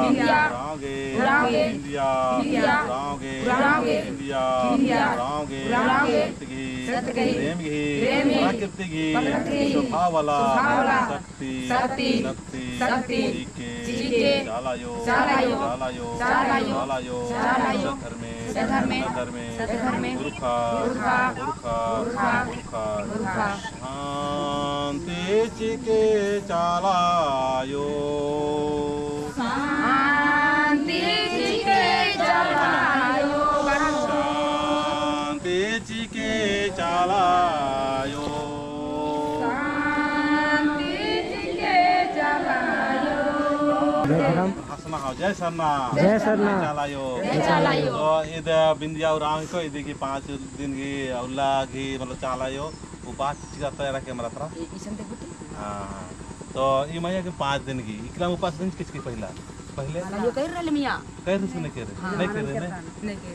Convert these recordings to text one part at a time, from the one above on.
उड़ाओगे India उड़ाओगे India उड़ाओगे प्रेम की प्रकृति की शोभा वाला शक्ति जीके जालायो धर्म में गुरुखा शांति चिके चालायो शांति चिके चालायो हंसना हो जय सरना चालायो तो इधर बिंदिया उरांग को इधर की 5 दिन की उल्ला की मतलब चालायो उपास करता है रखे हमारा तरह हाँ तो ये मैया के 5 दिन की इकला उपास दिन किसकी पहले यो कह रहे मियां कह रहे नहीं कह रहे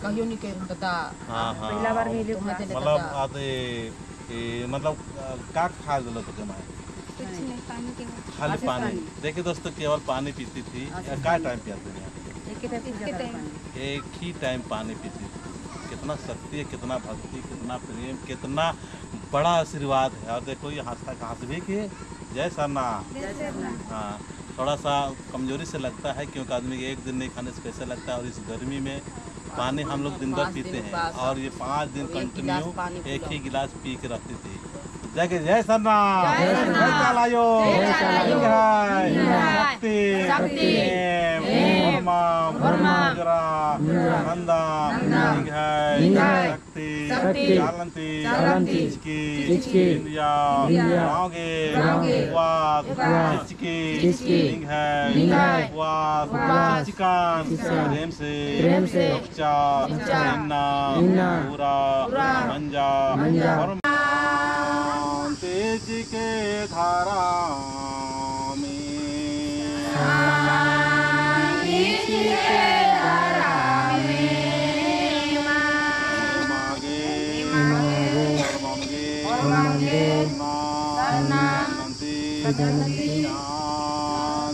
कहियो नहीं कह रहे बता हाँ पहला बार मिले मतलब आते मतलब क्या खा दिलो तो क्या खाली पानी देखिए दोस्तों केवल पानी पीती थी क्या टाइम पियाते हैं एक ही टाइम पानी पीती थी कितना शक्ति है कितना भक्ति कितना प्रेम कितना बड़ा आशीर्वाद है और देखो ये हंसता कहाँ से भी कि जय सरना हाँ थोड़ा सा कमजोरी से लगता है क्योंकि आदमी एक दिन नहीं खाने से कैसे लगता है और इस गर्मी में पानी हम लोग दिन भर पीते हैं और ये 5 दिन कंटिन्यू एक ही गिलास पी के रखती थी जय सरना जय चालायो शक्ति शक्ति चालंती इंडिया आओगे उपवास चिकन प्रेम से पूरा मंजा तेज के धारा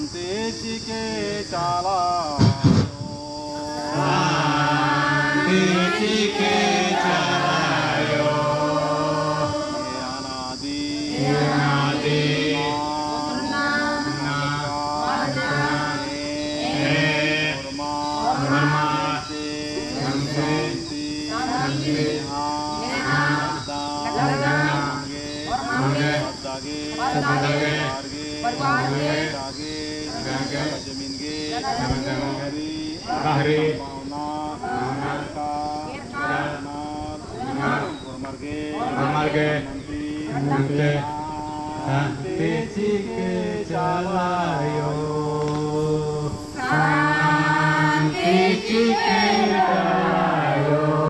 तेज के चाला चालायो